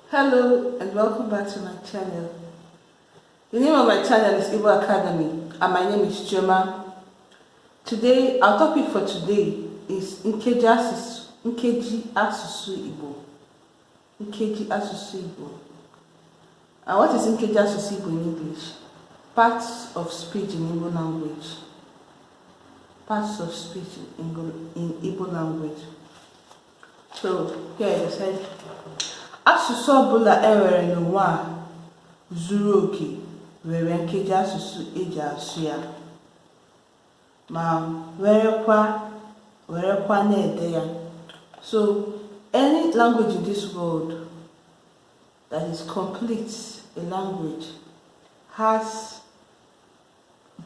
Hello and welcome back to my channel. The name of my channel is Igbo Academy and my name is Choma. Today, our topic for today is Nkejiasụsụ Igbo. Nkejiasụsụ Igbo. And what is Nkejiasụsụ Igbo in English? Parts of speech in Igbo language. Parts of speech in Igbo language. So, here it said, asụsụ ọbụla enwere n'ụwa a zuru oke nwere nkeji asụsụ eji asụ ya ma werekwa na-ede ya. So any language in this world that is complete a language has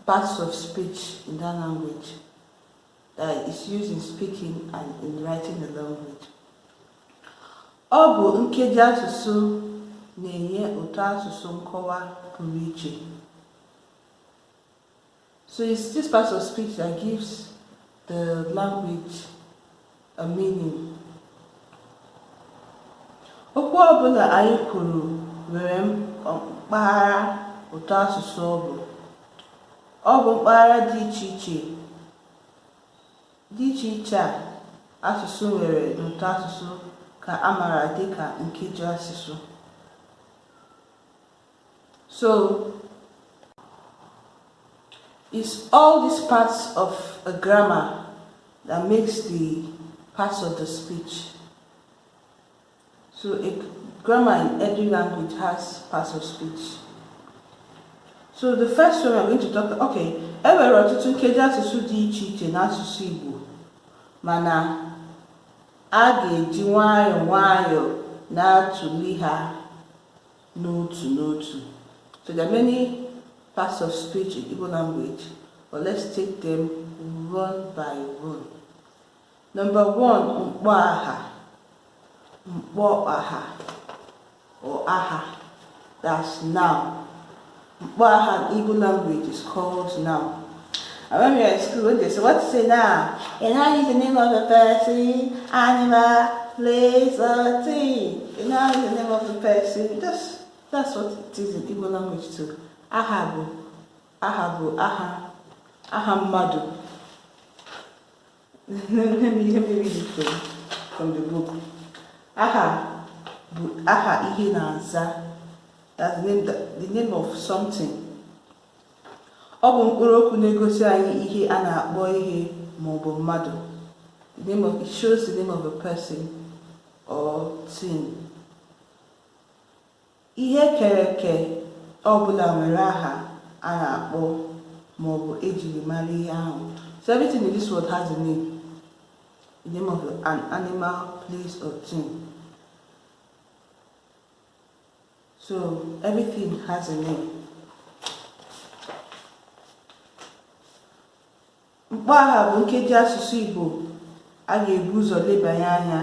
parts of speech in that language that is used in speaking and in writing the language. Ọ bụ Nkejiasụsụ na-enye ụtọ asụsụ nkọwa pụrụ iche. So it's this part of speech that gives the language a meaning. Okwu ọbụla anyị kwuru nwere mpaghara ụtọ asụsụ ọ bụ. Ọ bụ mpaghara dị iche iche a asụsụ nwere n'ụtọ asụsụ ka amara dịka Nkejiasụsụ. So it's all these parts of a grammar that makes the parts of the speech. So a grammar in every language has parts of speech. So the first one we're going to talk about, okay, enwere ọtụtụ Nkejiasụsụ dị iche iche n'asụsụ Igbo, mana a ga-eji nwayọọ na-atụli ha n'otu n'otu. So there are many parts of speech in Igbo language, but let's take them one by one. Number one, Mkpọaha or aha, that's noun. Mkpọaha in Igbo language is called noun. I remember in school when they say, what to say now? And I use the name of a person, animal, place, or thing. And I use the name of the person. That's what it is in Igbo language too. Aha mmadụ. Let me read it from the book. Aha ihe na-aza. That's the name of something. Ọ bụ mkpụrụ okwu na-egosi anyị ihe a na-akpọ ihe ma ọ bụ mmadụ. It shows the name of a person or thing. Ihe kere ọ bụla nwere aha a na-akpọ ma ọ bụ ejiri mara ihe ahụ. So everything in this world has a name. The name of an animal, place, or thing. So everything has a name. Mkpọaha bụ Nkejiasụsụ Igbo a ga-ebu ụzọ lebanye anya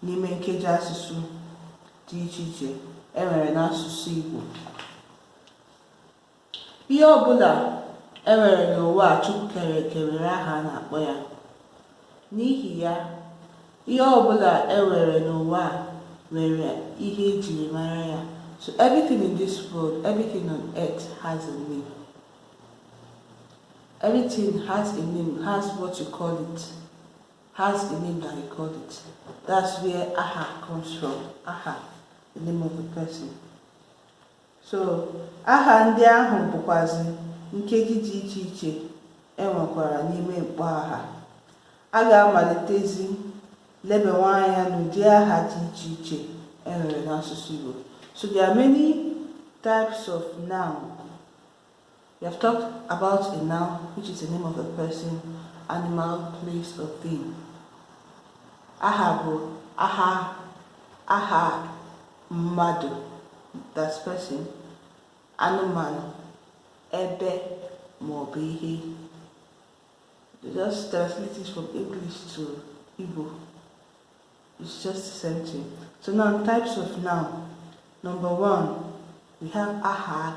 n'ime Nkejiasụsụ dị iche iche enwere n'asụsụ Igbo. Ihe ọbụla enwere n'ụwa Chukwu kere eke nwere aha a na-akpọ ya. N'ihi ya, ihe ọbụla enwere n'ụwa nwere ihe ejiri mara ya. So everything in this world, everything on earth has a name. Everything has a name, has what you call it, has a name that you call it. That's where aha comes from. Aha, the name of the person. So aha ndị ahụ bụkwazi nkeji dị iche iche enwekwara n'ime mkpọaha. A ga-amalitezi lebewa anya n'ụdị aha dị iche iche enwere n'asụsụ Igbo. So there are many types of noun. We have talked about a noun, which is the name of a person, animal, place, or thing. Aha mmadụ, that's person, anụmanụ, ebe, maọbụ ihe. Just translate it from English to Igbo. It's just the same thing. So now types of noun. Number one, we have aha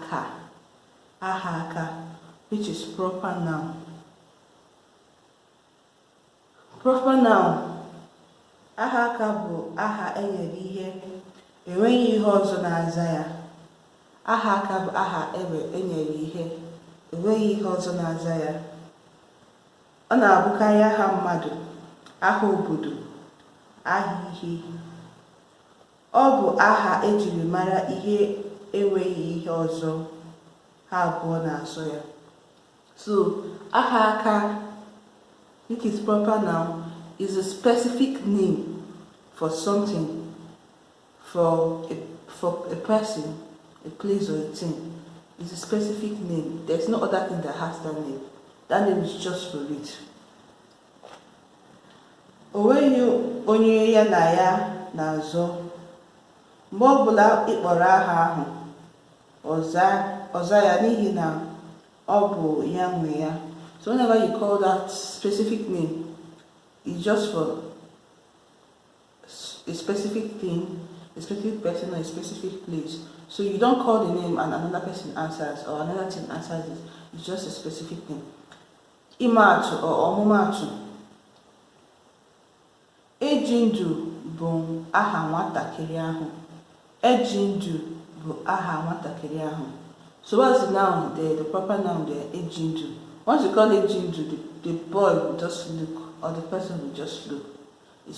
aka, which is proper noun. Proper noun. Aha aka bụ aha enyere ihe enweghị ihe ọzọ na-aza ya. Aha aka bụ aha ebe enyere ihe, enweghị ihe ọzọ na-aza ya. Ọ na-abụkarị aha mmadụ, aha obodo, aha ihe. Ọ bụ aha ejiri mara ihe enweghị ihe ọzọ ha abụọ na-azọ ya. So, aha aka, which is proper noun, is a specific name for something, for a person, a place or a thing. It's a specific name. There's no other thing that has that name. That name is just for it. Onweghị onye ya na ya na-azọ. Mgbe ọbụla ịkpọrọ aha ahụ, ọza ya n'ihi na ọ bụ ya nwe ya. So whenever you call that specific name, it's just for a specific thing, a specific person, or a specific place. So you don't call the name and another person answers, or another thing answers it. It's just a specific name. Imaatụ or ọmụmaatụ. Ejindu bụ aha nwatakịrị ahụ. Ejindu bụ aha nwatakịrị ahụ. So what's the noun there? The proper noun there, Ejindu. Once you call Ejindu, the boy will just look, or the person will just look. It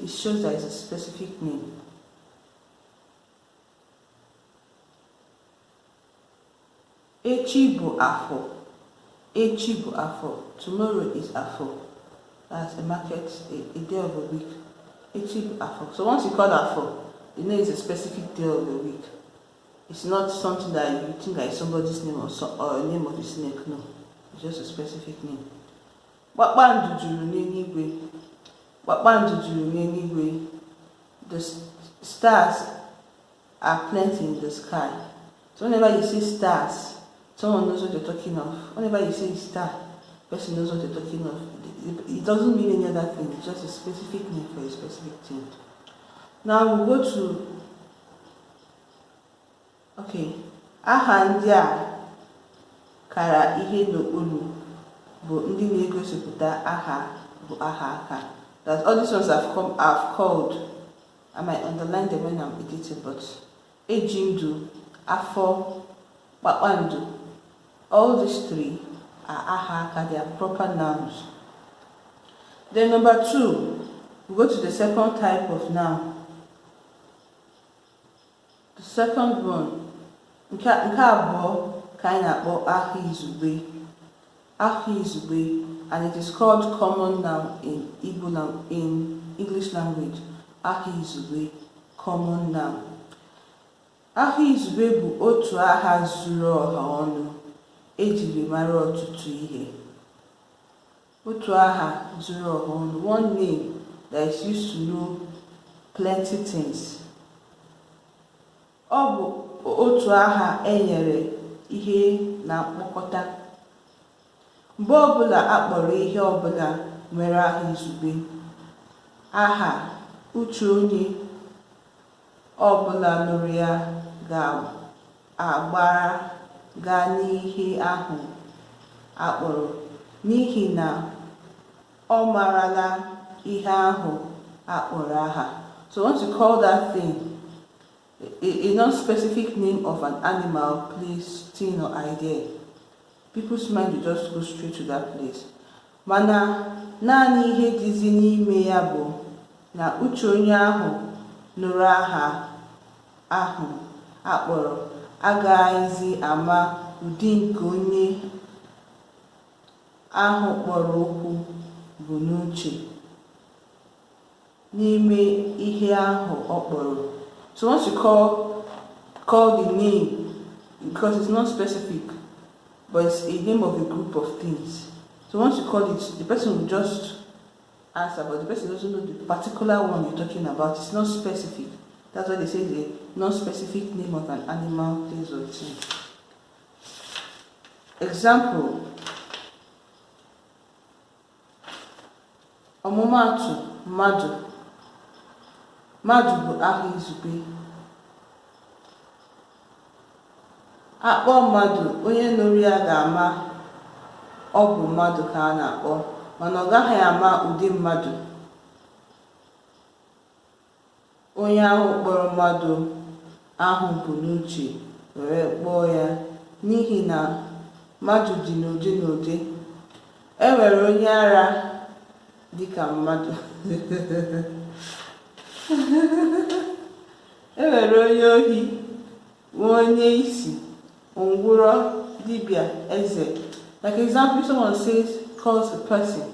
shows that it's a specific name. Echi bụ afọ. Echi bụ afọ. Tomorrow is afọ. That's a market, a day of a week. Echi bụ afọ. So once you call afọ, you know it's a specific day of the week. It's not something that you think that is somebody's name or a name of a snake. No, it's just a specific name. Kpakpando juru n'eluigwe. Kpakpando juru n'eluigwe. The stars are plenty in the sky. So whenever you see stars, someone knows what you're talking of. Whenever you say star, person knows what you're talking of. It doesn't mean any other thing. It's just a specific name for a specific thing. Now we'll go to aha ndị a kara ihe n'okpuru bụ ndị na-egosipụta aha bụ aha aka. That all these ones I've called. I might underline them when I'm editing, but Ejindu, afọ, kpakpando, all these three are aha aka. They are proper nouns. Then number 2, we go to the second type of noun. The second one, nke abụọ ka anyị na-akpọ aha izugbe. Aha izugbe, and it is called common noun in Igbo in English language. Aha izugbe, common noun. Aha izugbe bụ otu aha zuru ọha ọnụ ejiri mara ọtụtụ ihe. Otu aha zuru ọha ọnụ, one name that is used to know plenty things. Ọ bụ otu aha enyere ihe na mkpokọta. Mgbe ọbụla akpọrọ ihe ọbụla nwere aha izugbe, aha, uche onye ọbụla nụrụ ya ga-agbara gaa n'ihe ahụ akpọrọ, n'ihi na ọ marala ihe ahụ akpọrọ aha. So once you call that thing a non-specific name of an animal, place, thing, or idea, people's mind will just go straight to that place. Mana naanị ihe dịzi n'ime ya bụ na uche onye ahụ nụrụ aha ahụ akpọrọ agaghịzi ama ụdị nke onye ahụ kpọrọ okwu bụ n'uche n'ime ihe ahụ ọ kpọrọ. So once you call the name, because it's not specific, but it's a name of a group of things. So once you call it, the person will just answer, but the person doesn't know the particular one you're talking about. It's not specific. That's why they say the non-specific name of an animal, place, or thing. Example. Ọmụmaatụ, mmadụ. Mmadụ bụ aha izugbe. Akpọ mmadụ, onye nụrụ ya ga-ama ọ bụ mmadụ ka a na-akpọ, mana ọ gaghị ama ụdị mmadụ onye ahụ kpọrọ mmadụ ahụ bụ n'uche were kpọọ ya n'ihi na mmadụ dị n'ụdị n'ụdị. E nwere onye ara dịka mmadụ. E nwere onye ohi, onye isi, ngwụrọ, dibịa, eze. Like example, someone calls a person.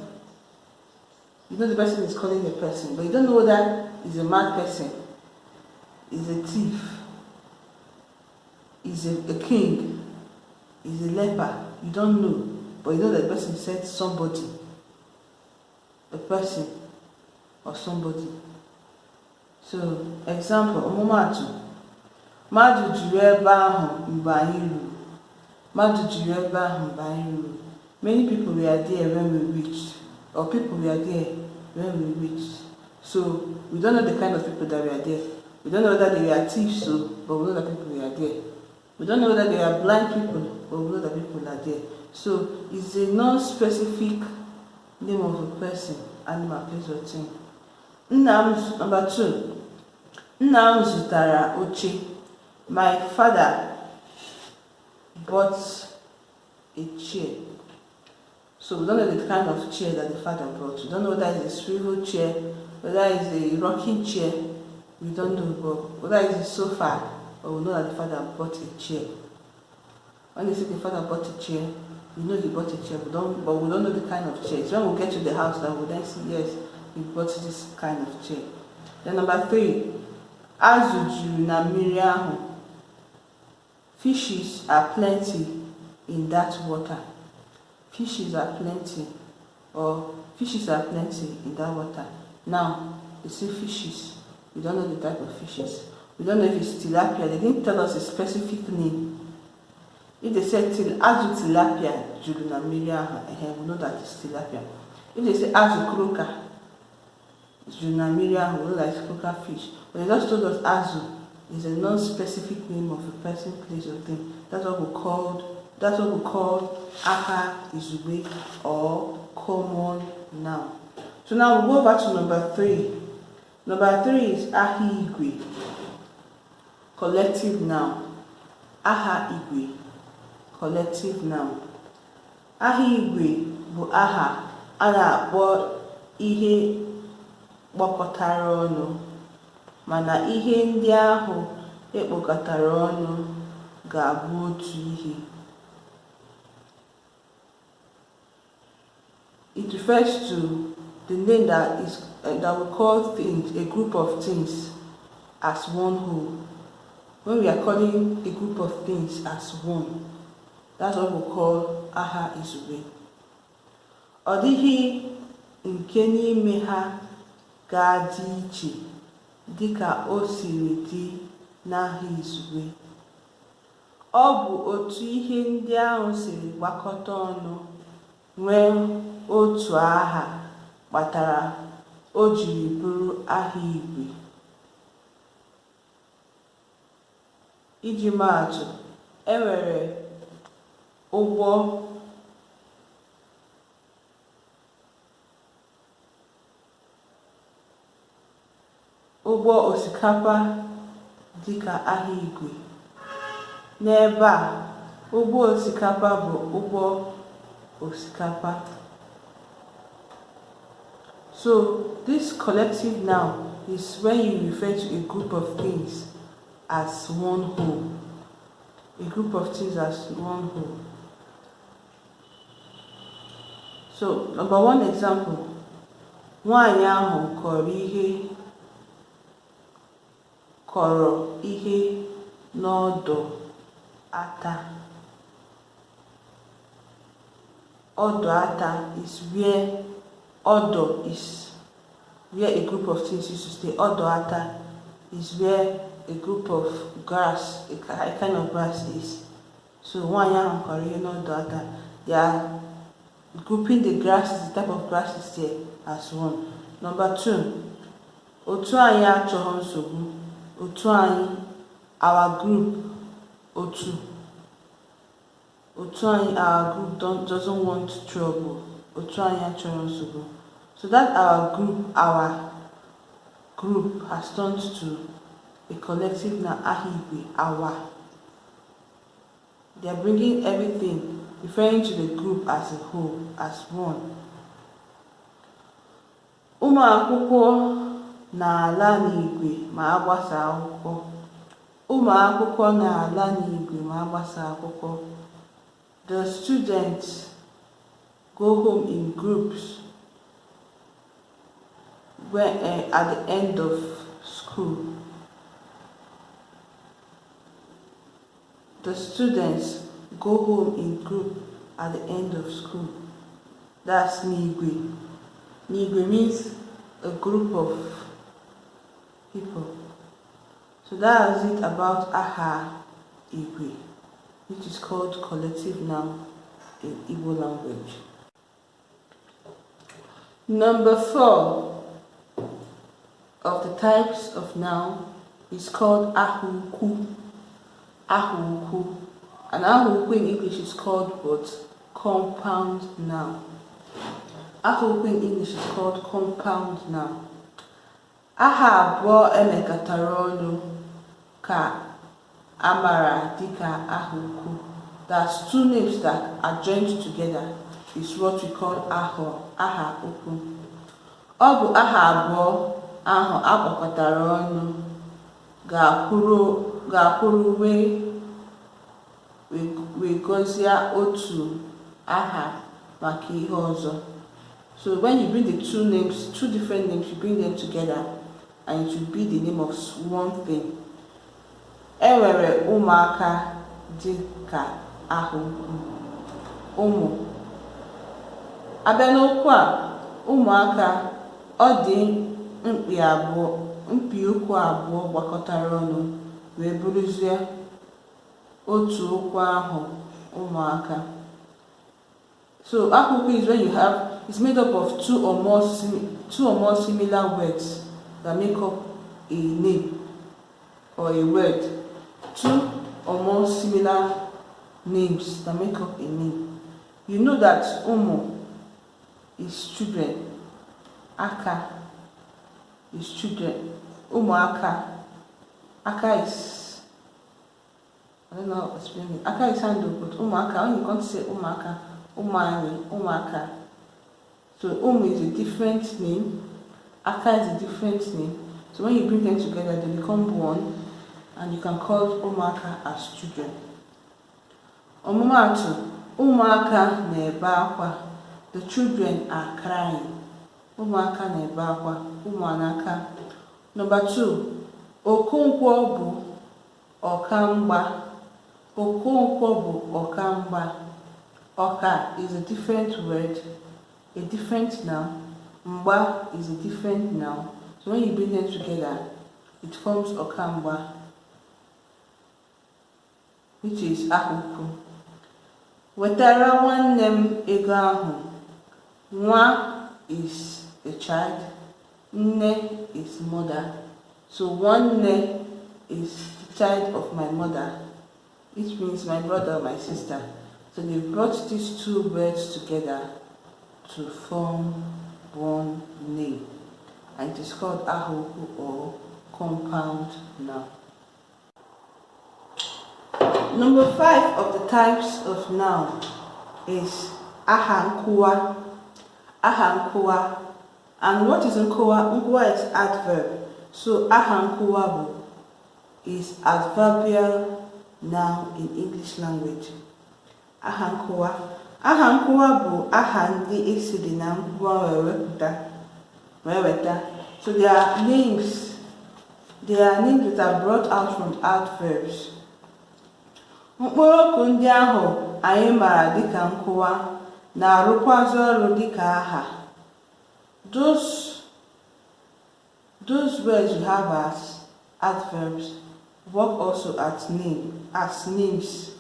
You know the person is calling a person, but you don't know whether he's a mad person, he's a thief, he's a king, he's a leper. You don't know, but you know that the person said somebody, a person, or somebody. So, example, ọmụmaatụ, mmadụ juru ebe ahụ mgbe anyị ruru. Mmadụ juru ebe ahụ mgbe anyị ruru. Many people were there when we reached, or people were there when we reached. So, we don't know the kind of people that were there. We don't know whether they were thieves, but we know that people were there. We don't know whether they are blind people, but we know that people are there. So, it's a non-specific name of a person, animal, place, or thing. Number 2. Nna m zụtara oche. My father bought a chair. So we don't know the kind of chair that the father brought. We don't know whether it's a swivel chair, whether it's a rocking chair. We don't know, but whether it's a sofa, or we know that the father bought a chair. When they say the father bought a chair, we know he bought a chair, but we don't know the kind of chair. So when we get to the house, then we then see, yes, he bought this kind of chair. Then number 3, azụ juru na mmiri ahụ. Fishes are plenty in that water. Fishes are plenty, or fishes are plenty in that water. Now, they say fishes. We don't know the type of fishes. We don't know if it's tilapia. They didn't tell us a specific name. If they said azụ tilapia juru na mmiri ahụ, we know that it's tilapia. If they say azụ croaker juru na mmiri ahụ, we know that it's croaker fish. But they just told us azu is a non-specific name of a person, place, or thing. That's what we call aha izugbe, or common noun. So now we'll go over to number 3. Number 3 is aha igwe, collective noun. Aha igwe, collective noun. Aha igwe bụ aha a na-akpọ ihe gbakọtara ọnụ, mana ihe ndị ahụ ekpokọtara ọnụ ga-abụ otu ihe. It refers to the name that we call things, a group of things, as one whole. When we are calling a group of things as one, that's what we call aha izugbe. Ọ dịghị nke n'ime ha ga-adị iche dịka o siri dị n'aha izugbe. Ọ bụ otu ihe ndị ahụ siri gbakọta ọnụ nwee otu aha kpatara o jiri bụrụ aha igwe. Iji maa atụ, e nwere ụgbọ osikapa dịka aha igwe. N'ebe a, ụgbọ osikapa bụ ụgbọ osikapa. So this collective noun is when you refer to a group of things as one whole. A group of things as one whole. So number 1 example, nwaanyị ahụ kọrọ ihe n'ọdọ ata. Ọdọ ata is where ọdọ is where a group of things used to stay. Ọdọ ata is where a group of grass, a kind of grass is. So nwaanyị ahụ kọrọ ihe n'ọdọ ata. They are grouping the grasses, the type of grasses there, as one. Number 2, otu anyị achọghị nsogbu. Otu anyị, our group, otu anyị, our group doesn't want trouble. Otu anyị achọghị nsogbu. So that our group group has turned to a collective noun, aha Igwe, our. They are bringing everything, referring to the group as a whole, as one. Ụmụ akwụkwọ na-ala n'igwe ma agbasa akwụkwọ. Ụmụ akwụkwọ na-ala n'igwe ma agbasa akwụkwọ. The students go home in groups at the end of school. The students go home in group at the end of school. That's n'igwe. N'igwe means a group of people. So that's it about aha Igwe, which is called collective noun in Igbo language. Number 4 of the types of noun is called ahukwu. Ahukwu. And ahukwu in English is called what? Compound noun. Ahukwu in English is called compound noun. Aha abụọ emekọtara ọnụ ka amara dịka ahukwu. That's two names that are joined together is what we call aha ukwu. Ọ bụ aha abụọ ahụ akpọkọtara ọnụ ga-akwụrụ wee gọzie otu aha maka ihe ọzọ. So when you bring the two different names, you bring them together and it will be the name of one thing. Enwere ụmụaka dịka ahukwu. Ụmụ. Abịa n'okwu a, ụmụaka, ọ dị mkpi okwu abụọ gbakọtara ọnụ wee bụrụzie otu okwu ahụ, ụmụaka. So ahukwu is when you have, it's made up of two or more similar words that make up a name or a word. Two or more similar names that make up a name. You know that umu is children, aka is children, umuaka. Aka is, I don't know how to explain it. Aka is handle, but umuaka, when you can't say umuaka, umaka. So is a different name, aka is a different name. So when you bring them together, they become one, and you can call umaka as children. Omumatu, umaka na-ebe akwa. The children are crying. Umaka na-ebe akwa, ụmụaka. Number 2, Okonkwo bụ ọkamgba. Okonkwo bụ ọkamgba. Oka is a different word, a different noun. Mgba is a different noun. So when you bring them together, it forms ọkamgba, which is ahukwu. Wetara nwanne m ego ahụ. Nwa is a child, nne is mother. So nwanne is the child of my mother, which means my brother or my sister. So they brought these two words together to form one name, and it is called ahukwu or compound noun. Number 5 of the types of noun is ahankuwa. Ahankuwa. And what is nkuwa? Nkuwa is adverb. So ahankuwa is adverbial noun in English language. Ahankuwa. Ahankuwa bụ aha ndị esiri na nkuwa weweta. So they are names that are brought out from adverbs. Mkpụrụokwu ndị ahụ anyị mara dịka nkuwa na-arụkwazị ọrụ dịka aha. Those words you have as adverbs work also as nouns,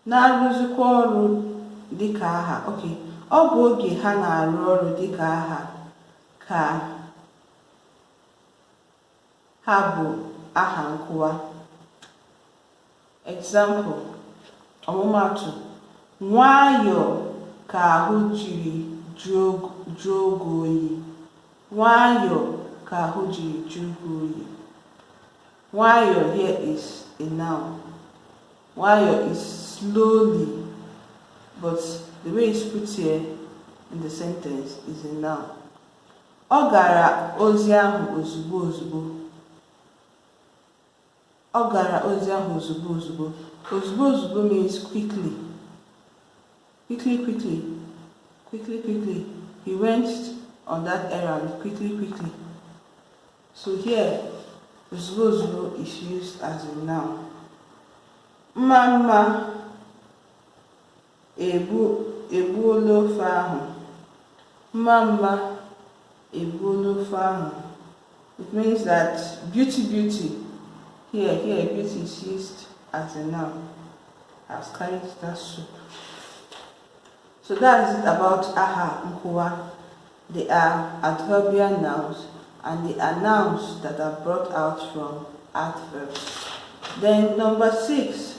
Na-arụzikwa ọrụ dịka aha. Okay, ọ bụ oge ha na-arụ ọrụ dịka aha ka ha bụ aha nkuwa. Example, ọmụmatụ, nwayọọ ka ahụ jiri jụọ gị oyi. Nwayọọ ka ahụ jiri jụọ gị oyi. Nwayọọ here is a noun. Nwayọọ is slowly, but the way it's put here in the sentence is a noun. Ọ gara ozi ahụ ozugbo ozugbo. Ọ gara ozi ahụ ozugbo ozugbo. Ozugbo ozugbo means quickly. Quickly. He went on that errand quickly. So here, ozugbo ozugbo is used as a noun. Mama egbuola ofe ahụ. Mama egbuola ofe ahụ. It means that beauty. Here beauty is used as a noun. Has carried that soup. So that is it about aha, nkuwa. They are adverbial nouns, and they are nouns that are brought out from adverbs. Then number 6,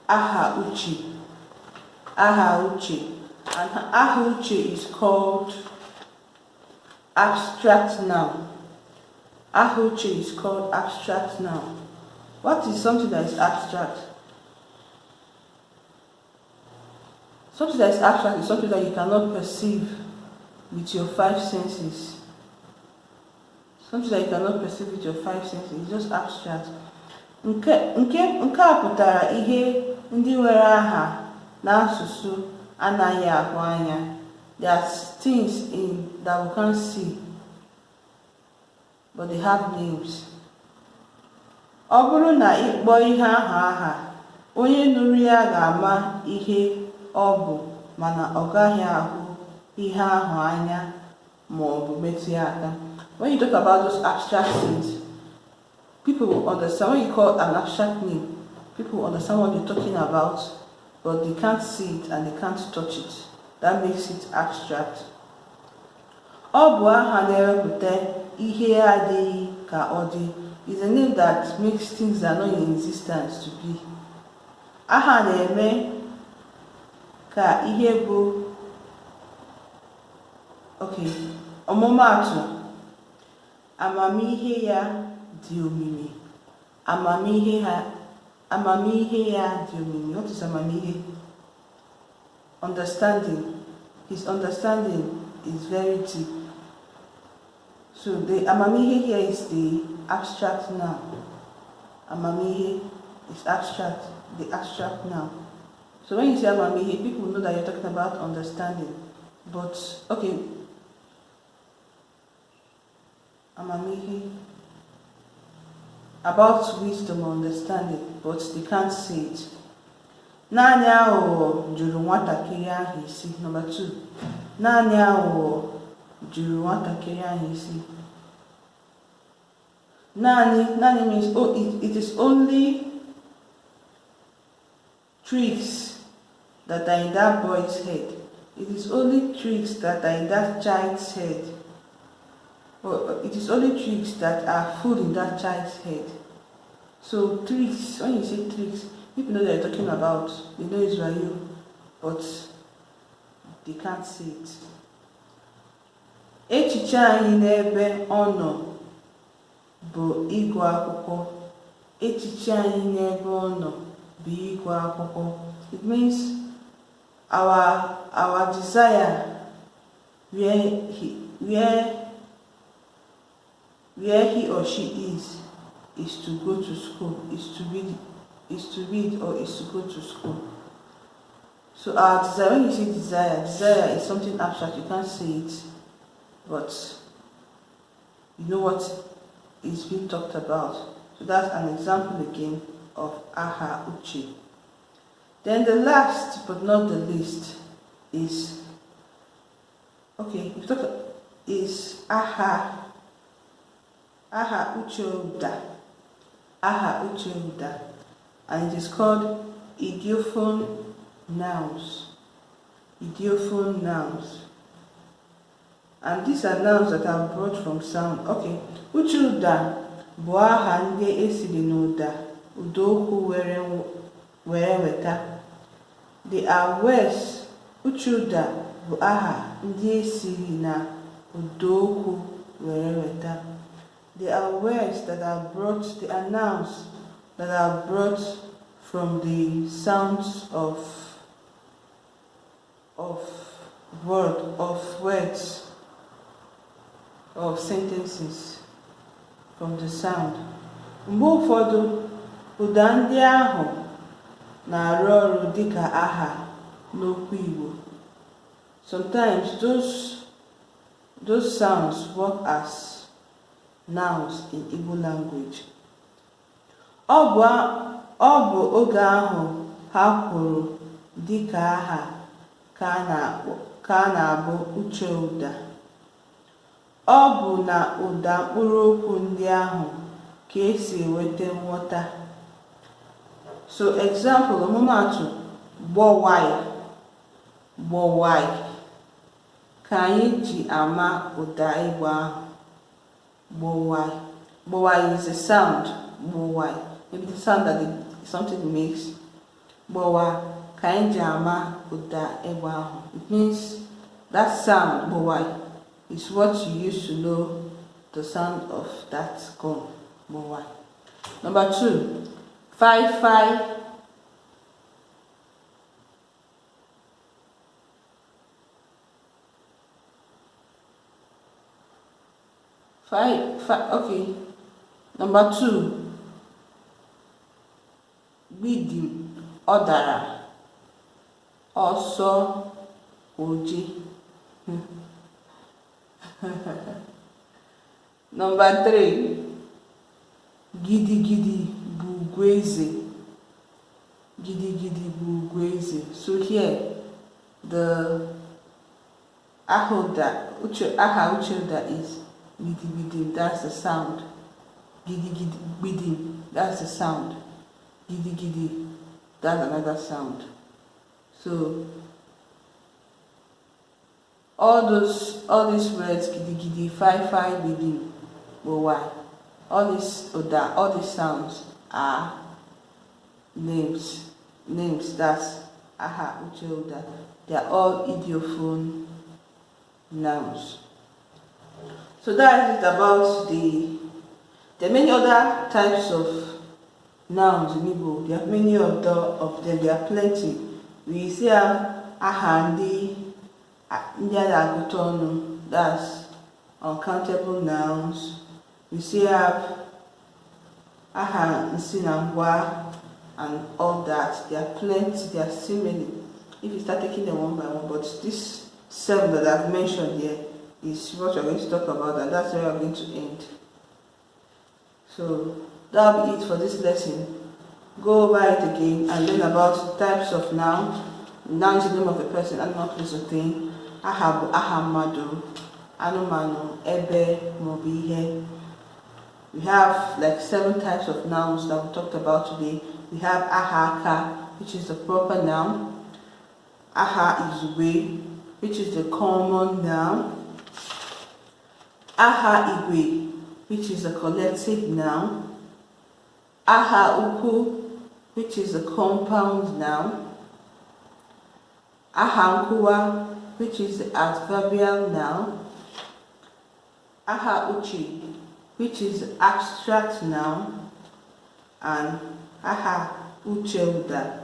aha uche. Aha uche. And aha uche is called abstract noun. Aha uche is called abstract noun. What is something that is abstract? Something that is abstract is something that you cannot perceive with your 5 senses. Something that you cannot perceive with your 5 senses is just abstract. Nke a pụtara ihe ndị nwere aha n'asụsụ anaghị ahụ anya. There are things that we can't see, but they have names. Ọ bụrụ na ị kpọọ ihe ahụ aha, onye nụrụ ya ga-ama ihe ọ bụ, mana ọ gaghị ahụ ihe ahụ anya ma ọ bụ metụ ya aka. When you talk about those abstract things, people will understand. When you call an abstract name, people will understand what you're talking about, but they can't see it and they can't touch it. That makes it abstract. Ọ bụ aha na-ewepụta ihe adịghị ka ọ dị is a name that makes things that are not in existence to be. Aha na-eme ka ihe bụ ọmụmaatụ. Amamihe ya dị omimi. Amamihe ya dị omimi. What is amamihe? Understanding. His understanding is very deep. So the amamihe here is the abstract noun. Amamihe is abstract, the abstract noun. So when you say amamihe, people know that you're talking about understanding. But amamihe, about wisdom or understanding, but they can't see it. Naanị aghụghọ juru nwatakịrị ahụ isi. Number 2. Naanị aghụghọ juru nwatakịrị ahụ isi. Naanị means it is only tricks that are in that boy's head. It is only tricks that are in that child's head. Or it is only tricks that are full in that child's head. So tricks, when you say tricks, people know that you're talking about, they know Israel, but they can't see it. Echiche anyị n'ebe ọ nọ bụ ịgụ akwụkwọ. Echiche anyị n'ebe ọ nọ bụ ịgụ akwụkwọ. It means our desire where he or she is to go to school, is to read or is to go to school. So our desire, when you say desire is something abstract, you can't see it, but you know what is being talked about. So that's an example again of aha uche. Then the last but not the least is aha uche uda. Aha uche uda. And it is called idiophone nouns. Idiophone nouns. And these are nouns that are brought from sound. Uche uda bụ aha ndị esiri n'ụda ụdaokwu were weta. They are words Uchuda bụ aha ndị esiri na ụdaokwu were weta. They are words that are brought, they are nouns that are brought from the sounds of words, of sentences, from the sound. Mgbe ụfọdụ, ụda ndị ahụ na-arụ ọrụ dịka aha n'okwu Igbo. Sometimes those sounds work as nouns in Igbo language. Ọ bụ oge ahụ ha kwuru dịka aha ka a na-abụ uche ụda. Ọ bụ na ụda mkpụrụokwu ndị ahụ ka esi enweta nghọta. So example, ọmụmaatụ, gbọwai ka anyị ji ama ụda Igbo ahụ. Gbọwai is a sound. Gbọwai, maybe the sound that something makes. Gbọwa ka anyị ji ama ụda Igbo ahụ. It means that sound, gbọwai, is what you use to know the sound of that gong. Gbọwai. Number 2, fai. Okay. Number 2, gbidim, ọ dara, ọsọ, oje. Number 3, gidigidi bụ ugwu eze. Gidigidi bụ ugwu eze. So here, the aha uche is gidigidi, that's the sound. Gidim, that's the sound. Gidigidi, that's another sound. So all these words, gidigidi, fai, gidim, gbọwai, all these sounds are names. That's aha, uche, ụda. They are all idiophone nouns. So that is it about there are many other types of nouns in Igbo. There are many of them. There are plenty. We see aha ndị a na-agụta ọnụ, that's uncountable nouns. We see aha nsị na ngwa and all that. There are plenty. There are so many. If you start taking them one by one, but these 7 that I've mentioned here is what we're going to talk about, and that's where we're going to end. So that'll be it for this lesson. Go over it again and learn about types of nouns. Noun is the name of a person, animal, place, or thing. Aha bụ aha mmadụ, anụmanụ, ebe, maọbụ ihe. We have like 7 types of nouns that we talked about today. We have aha aka, which is the proper noun. Aha izugbe, which is the common noun. Aha igwe, which is a collective noun. Aha ukwu, which is a compound noun. Aha nkuwa, which is the adverbial noun. Aha uche, which is the abstract noun. And aha uche ụda,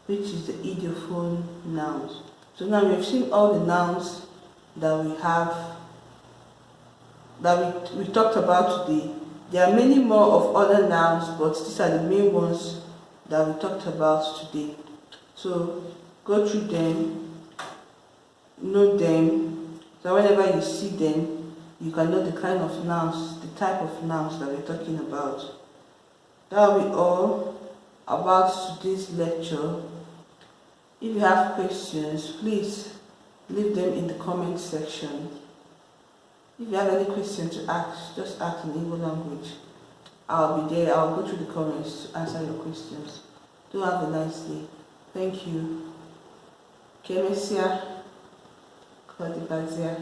which is the idiophone nouns. So now we have seen all the nouns that we have, that we talked about today. There are many more of other nouns, but these are the main ones that we talked about today. So go through them, know them, so whenever you see them, you can know the kind of nouns, the type of nouns that we're talking about. That will be all about today's lecture. If you have questions, please leave them in the comment section. If you have any questions to ask, just ask in Igbo language. I'll be there. I'll go through the comments to answer your questions. Do have a nice day. Thank you. Kemesia, Kodibazia.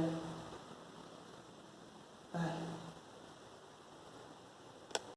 Bye.